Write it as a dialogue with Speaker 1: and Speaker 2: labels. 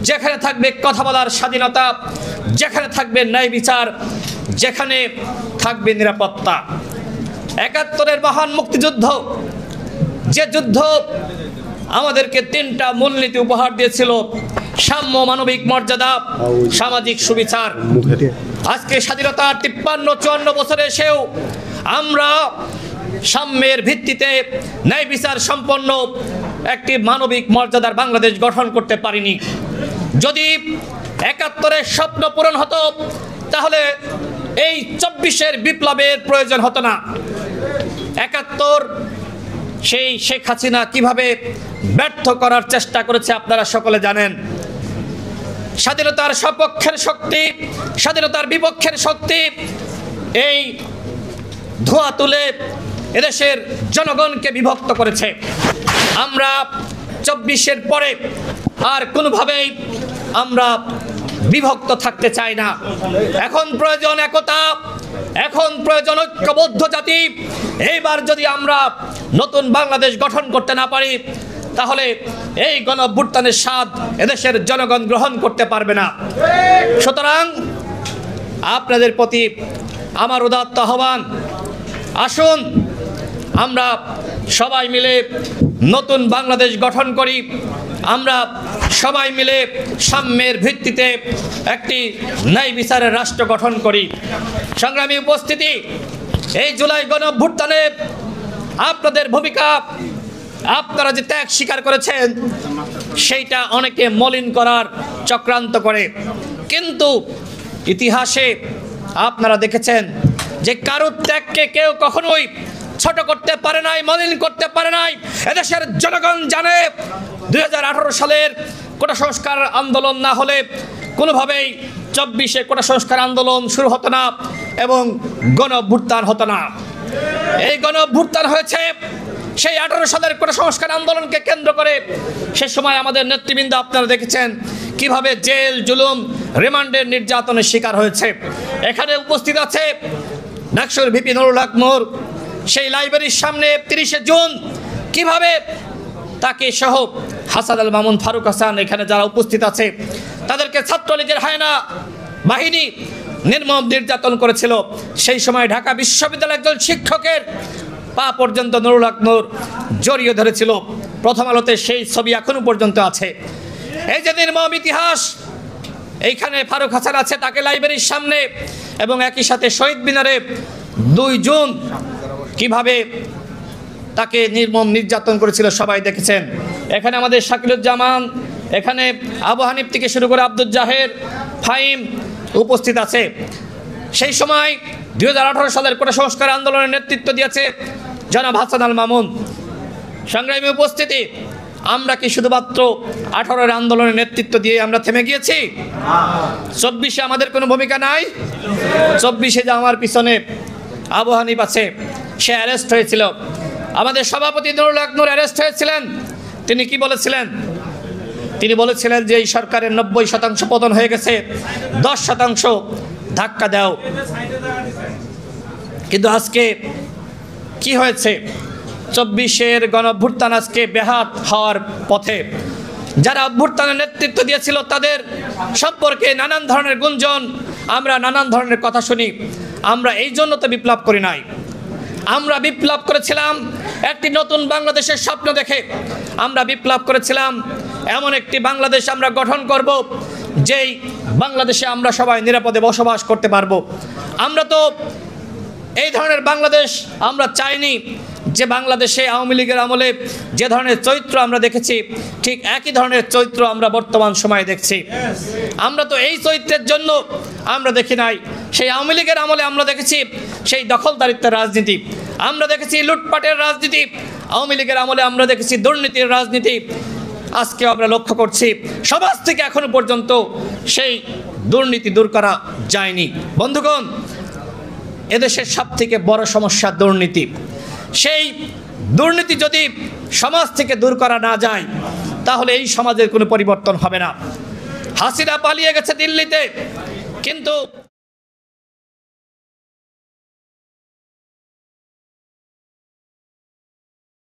Speaker 1: যেখানে থাকবে কথা বলার স্বাধীনতা, যেখানে থাকবে ন্যায় বিচার, যেখানে থাকবে নিরাপত্তা। ৭১-এর মহান মুক্তিযুদ্ধ, যে যুদ্ধ আমাদেরকে ৩টা মূলনীতি উপহার দিয়েছিল: সাম্য, মানবিক মর্যাদা, সামাজিক সুবিচার। আজকে স্বাধীনতার ৫৩-৫৪ বছরে এসেও আমরা সাম্যের ভিত্তিতে ন্যায় বিচার সম্পন্ন একটি মানবিক মর্যাদার বাংলাদেশ গঠন করতে পারিনি। যদি ৭১-এর স্বপ্ন পূরণ হতো তাহলে এই ২৪-এর বিপ্লবের প্রয়োজন হতো না। ৭১ সেই শেখ হাসিনা কিভাবে ব্যর্থ করার চেষ্টা করেছে আপনারা সকলে জানেন। স্বাধীনতার সপক্ষের শক্তি, স্বাধীনতার বিপক্ষের শক্তি এই ধোঁয়া তুলে এদেশের জনগণকে বিভক্ত করেছে। আমরা ২৪-এর পরে আর কোনোভাবেই আমরা বিভক্ত থাকতে চাই না। এখন প্রয়োজন একতা, এখন প্রয়োজন ঐক্যবদ্ধ জাতি। এইবার যদি আমরা নতুন বাংলাদেশ গঠন করতে না পারি তাহলে এই গণঅভ্যুত্থানের স্বাদ এদেশের জনগণ গ্রহণ করতে পারবে না। সুতরাং আপনাদের প্রতি আমার উদাত্ত আহ্বান, আসুন আমরা সবাই মিলে নতুন বাংলাদেশ গঠন করি। আমরা সবাই মিলে সাম্যের ভিত্তিতে একটি ন্যায় বিচারের রাষ্ট্র গঠন করি। সংগ্রামী উপস্থিতি, এই জুলাই গণঅভ্যুত্থানে আপনাদের ভূমিকা, আপনারা যে ত্যাগ স্বীকার করেছেন সেইটা অনেকে মলিন করার চক্রান্ত করে, কিন্তু ইতিহাসে আপনারা দেখেছেন যে কারোর ত্যাগকে কেউ কখনোই ছোট করতে পারে নাই, মলিন করতে পারে নাই। এদেশের জনগণ জানে ২০১৮ সালের কোটা সংস্কার আন্দোলন না হলে কোনোভাবেই ২৪-এ কোটা সংস্কার আন্দোলন শুরু হতো না এবং গণঅভ্যুত্থান হতো না। এই গণঅভ্যুত্থান হয়েছে সেই ১৮ সালের কোটা সংস্কার আন্দোলনকে কেন্দ্র করে। সে সময় আমাদের নেতৃবৃন্দ আপনারা দেখেছেন কিভাবে জেল, জুলুম, রিমান্ডের নির্যাতনের শিকার হয়েছে। এখানে উপস্থিত আছে ডাকসুর ভিপি নুরুল হক নূর। সেই লাইব্রেরির সামনে ৩০শে জুন কিভাবে তাকে সহ হাসান আল মামুন, ফারুক হাসান, এখানে যারা উপস্থিত আছে তাদেরকে ছাত্রলীগের হায়না বাহিনী নির্মম নির্যাতন করেছিল। সেই সময় ঢাকা বিশ্ববিদ্যালয়ের একজন শিক্ষকের পা পর্যন্ত নুরুল হক নূর জড়িয়ে ধরেছিল। প্রথম আলোতে সেই ছবি এখনো পর্যন্ত আছে। এই যে নির্মম ইতিহাস, এইখানে ফারুক হাসান আছে, তাকে লাইব্রেরির সামনে, এবং একই সাথে শহীদ মিনারে ২ জুন কিভাবে তাকে নির্মম নির্যাতন করেছিল সবাই দেখেছেন। এখানে আমাদের শাকিলুজ্জামান, এখানে আবু হানিফ থেকে শুরু করে আব্দুল জাহের, ফাহিম উপস্থিত আছে। সেই সময় ২০১৮ সালের কোটা সংস্কার আন্দোলনের নেতৃত্ব দিয়েছে জনাব হাসান আল মামুন। সংগ্রামী উপস্থিতি, আমরা কি শুধুমাত্র ১৮-এর আন্দোলনের নেতৃত্ব দিয়ে আমরা থেমে গিয়েছি? ২৪-এ আমাদের কোনো ভূমিকা নাই? ২৪-এ যে আমার পিছনে আবু হানিফ আছে, সে অ্যারেস্ট হয়েছিল। আমাদের সভাপতি নুরুল হক নূর অ্যারেস্ট হয়েছিলেন। তিনি কি বলেছিলেন? তিনি বলেছিলেন যে এই সরকারের ৯০% পতন হয়ে গেছে, ১০% ধাক্কা দাও। কিন্তু আজকে কি হয়েছে? ২৪-এর গণঅভ্যুত্থান আজকে বেহাত হওয়ার পথে। যারা অভ্যুত্থানের নেতৃত্ব দিয়েছিল তাদের সম্পর্কে নানান ধরনের গুঞ্জন, আমরা নানান ধরনের কথা শুনি। আমরা এই জন্য তো বিপ্লব করি নাই। আমরা বিপ্লব করেছিলাম একটি নতুন বাংলাদেশের স্বপ্ন দেখে। আমরা বিপ্লব করেছিলাম এমন একটি বাংলাদেশ আমরা গঠন করব যেই বাংলাদেশে আমরা সবাই নিরাপদে বসবাস করতে পারবো। আমরা তো এই ধরনের বাংলাদেশ আমরা চাইনি যে বাংলাদেশে আওয়ামী লীগের আমলে যে ধরনের চরিত্র আমরা দেখেছি ঠিক একই ধরনের চরিত্র আমরা বর্তমান সময়ে দেখছি। আমরা তো এই চরিত্রের জন্য আমরা দেখি নাই। সেই আওয়ামী লীগের আমলে আমরা দেখেছি সেই দখলদারিত্বের রাজনীতি, আমরা দেখেছি লুটপাটের রাজনীতি। আওয়ামী লীগের আমলে আমরা দেখেছি দুর্নীতির রাজনীতি। আজকে আমরা লক্ষ্য করছি সমাজ থেকে এখনো পর্যন্ত সেই দুর্নীতি দূর করা যায়নি। বন্ধুগণ, এদেশের সবথেকে বড় সমস্যা দুর্নীতি। সেই দুর্নীতি যদি সমাজ থেকে দূর করা না যায় তাহলে এই সমাজের কোনো পরিবর্তন হবে না। হাসিনা পালিয়ে গেছে দিল্লিতে, কিন্তু